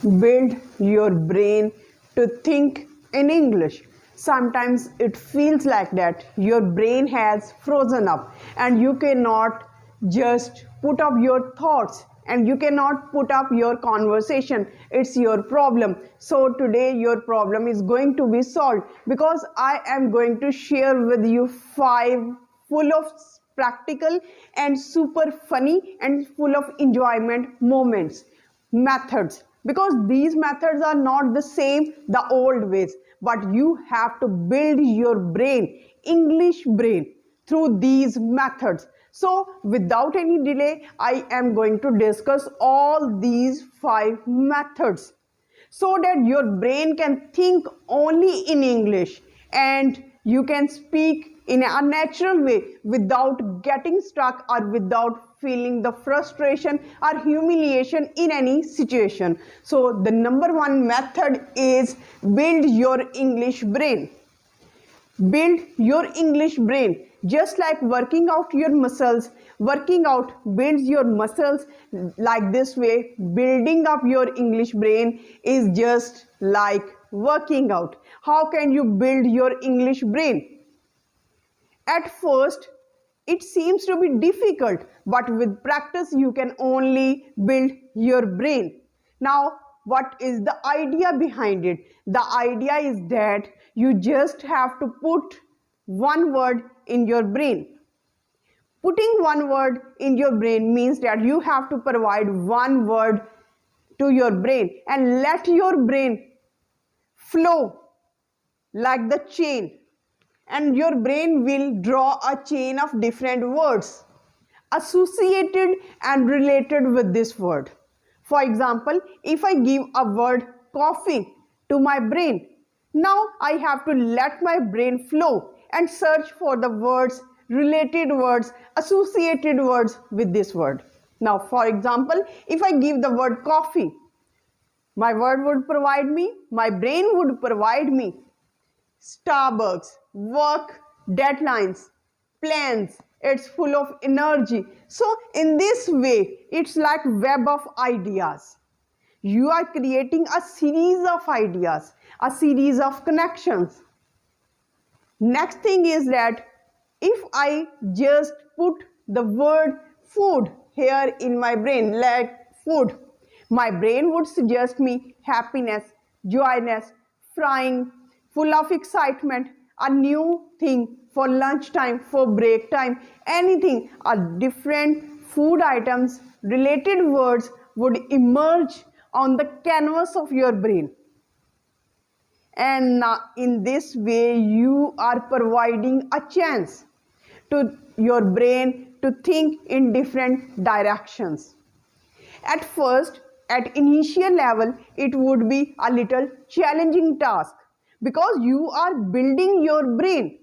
Build your brain to think in English. Sometimes it feels like that your brain has frozen up and you cannot just put up your thoughts and you cannot put up your conversation. It's your problem. So today your problem is going to be solved because I am going to share with you 5 full of practical and super funny and full of enjoyment moments, methods, because these methods are not the same the old ways, but you have to build your brain, English brain, through these methods. So without any delay, I am going to discuss all these 5 methods so that your brain can think only in English and you can speak in a natural way without getting stuck or without feeling the frustration or humiliation in any situation. So the number 1 method is build your English brain. Build your English brain. Just like working out your muscles, working out builds your muscles. Like this way, building up your English brain is just like working out. How can you build your English brain? At first, it seems to be difficult, but with practice, you can only build your brain. Now, what is the idea behind it? The idea is that you just have to put one word in your brain. Putting one word in your brain means that you have to provide one word to your brain and let your brain flow like the chain. And your brain will draw a chain of different words associated and related with this word. For example, if I give a word coffee to my brain, now I have to let my brain flow and search for the words, related words, associated words with this word. Now, for example, if I give the word coffee, my brain would provide me Starbucks, work, deadlines, plans. It's full of energy. So in this way, it's like web of ideas. You are creating a series of ideas, a series of connections. Next thing is that if I just put the word food here in my brain, like food, my brain would suggest me happiness, joyness, frying, full of excitement, a new thing for lunchtime, for break time, anything, different food items, related words would emerge on the canvas of your brain. And in this way, you are providing a chance to your brain to think in different directions. At first, at initial level, it would be a little challenging task, because you are building your brain.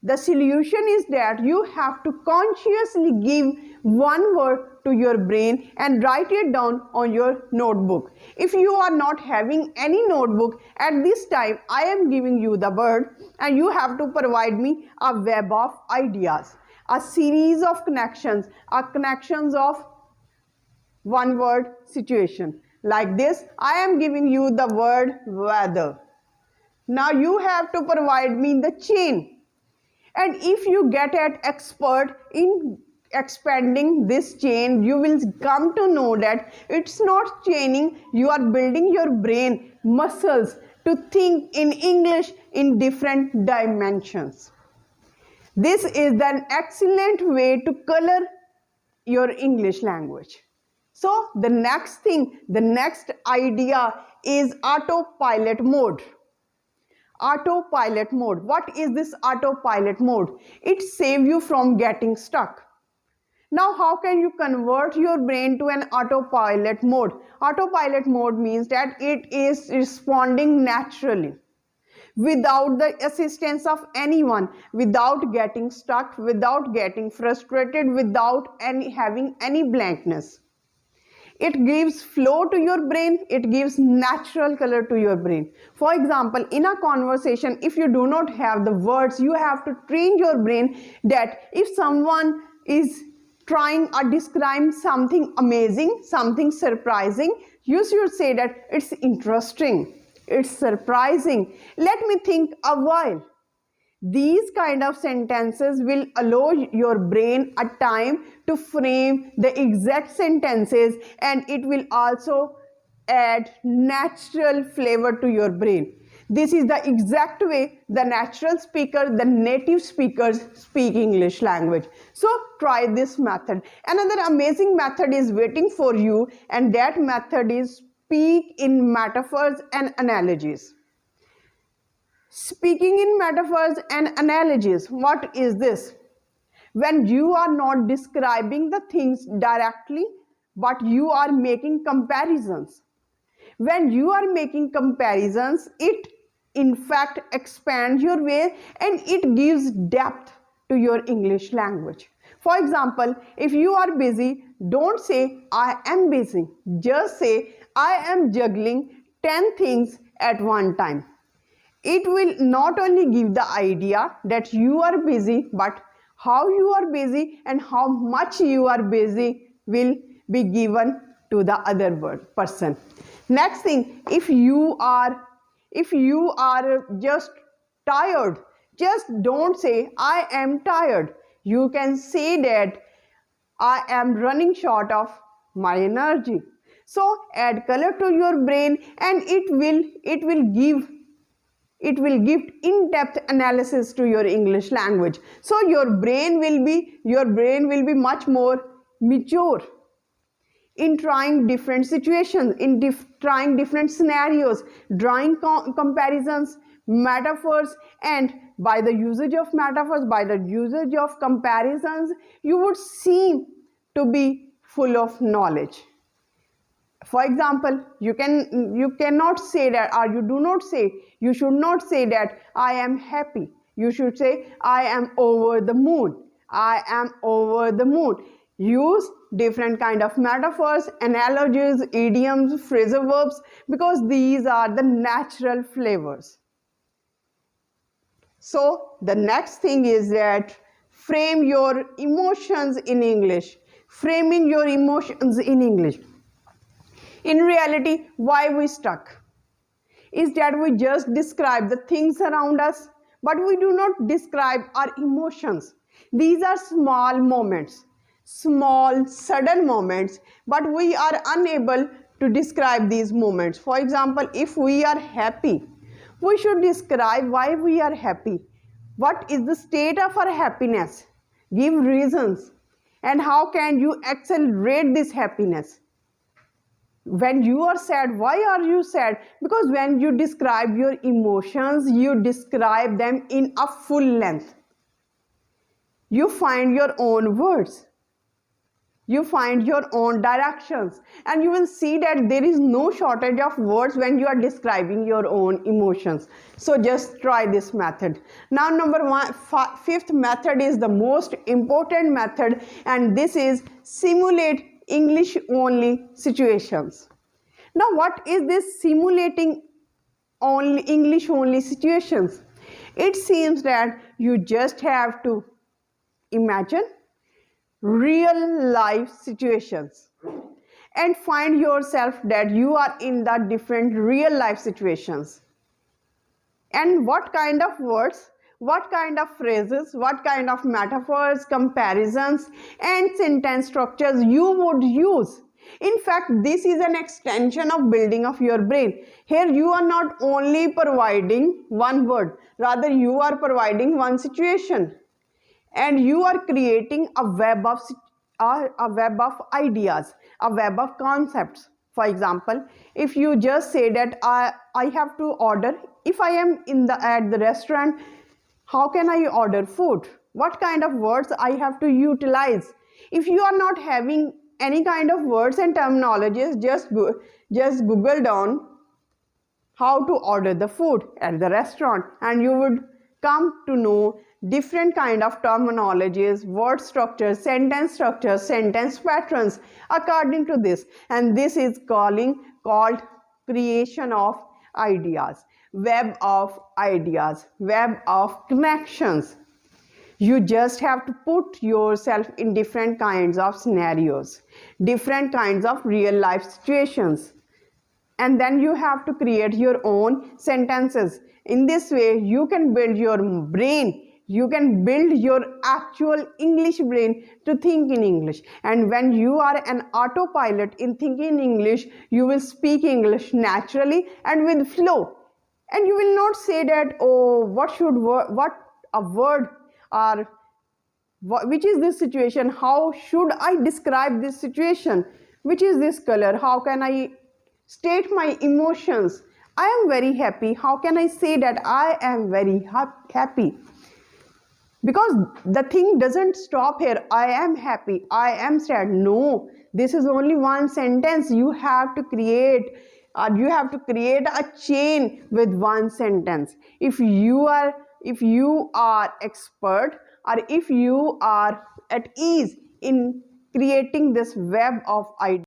The solution is that you have to consciously give one word to your brain and write it down on your notebook. If you are not having any notebook at this time, I am giving you the word and you have to provide me a web of ideas, a series of connections, connections of one word situation. Like this, I am giving you the word weather. Now you have to provide me the chain. And if you get an expert in expanding this chain, you will come to know that it's not chaining, you are building your brain muscles to think in English in different dimensions. This is an excellent way to color your English language. So the next thing, the next idea is autopilot mode. Autopilot mode. What is this autopilot mode? It saves you from getting stuck. Now, how can you convert your brain to an autopilot mode? Autopilot mode means that it is responding naturally, without the assistance of anyone, without getting stuck, without getting frustrated, without having any blankness. It gives flow to your brain, it gives natural color to your brain. For example, in a conversation, if you do not have the words, you have to train your brain that if someone is trying or describing something amazing, something surprising, You should say that it's interesting, it's surprising, let me think a while. These kind of sentences will allow your brain a time to frame the exact sentences, and it will also add natural flavor to your brain. This is the exact way the natural speaker, the native speakers speak English language. So try this method. Another amazing method is waiting for you, and that method is speak in metaphors and analogies. Speaking in metaphors and analogies, what is this? When you are not describing the things directly, but you are making comparisons. When you are making comparisons, it in fact expands your way and it gives depth to your English language. For example, if you are busy, don't say I am busy. Just say I am juggling 10 things at one time. It will not only give the idea that you are busy, but how you are busy and how much you are busy will be given to the other person. Next thing, if you are just tired, just don't say I am tired. You can say that I am running short of my energy. So add color to your brain, and it will give in-depth analysis to your English language. So your brain will be much more mature in trying different situations, in trying different scenarios, drawing comparisons, metaphors, and by the usage of metaphors, by the usage of comparisons, you would seem to be full of knowledge. For example, you cannot say that, or you should not say that I am happy. You should say I am over the moon. I am over the moon. Use different kind of metaphors, analogies, idioms, phrasal verbs, because these are the natural flavors. So the next thing is that frame your emotions in English. Framing your emotions in English. In reality, why we stuck is that we just describe the things around us, but we do not describe our emotions. These are small moments, small sudden moments, but we are unable to describe these moments. For example, if we are happy, we should describe why we are happy. What is the state of our happiness? Give reasons. And how can you accelerate this happiness? When you are sad, why are you sad? Because when you describe your emotions, you describe them in a full length. You find your own words. You find your own directions. And you will see that there is no shortage of words when you are describing your own emotions. So just try this method. Now fifth method is the most important method, and this is simulate English only situations. Now what is this simulating English only situations? It seems that you just have to imagine real life situations and find yourself that you are in the different real life situations. And what kind of words, what kind of phrases, what kind of metaphors, comparisons, and sentence structures you would use. In fact, this is an extension of building of your brain. Here you are not only providing one word, rather you are providing one situation, and you are creating a web of ideas, a web of concepts. For example, if you just say that I have to order, if I am at the restaurant, how can I order food? What kind of words I have to utilize? If you are not having any kind of words and terminologies, just Google down how to order the food at the restaurant, and you would come to know different kind of terminologies, word structures, sentence patterns according to this. And this is called creation of ideas, web of ideas, web of connections. You just have to put yourself in different kinds of scenarios, different kinds of real life situations. and then you have to create your own sentences. In this way you can build your brain, you can build your actual English brain to think in English. And when you are an autopilot in thinking English, you will speak English naturally and with flow, and you will not say that, oh, what a word, or which is this situation, how should I describe this situation, which is this color, how can I state my emotions. I am very happy, how can I say that I am very happy? Because the thing doesn't stop here, I am happy, I am sad. No, this is only one sentence. You have to create a chain with one sentence. If you are expert, or if you are at ease in creating this web of ideas,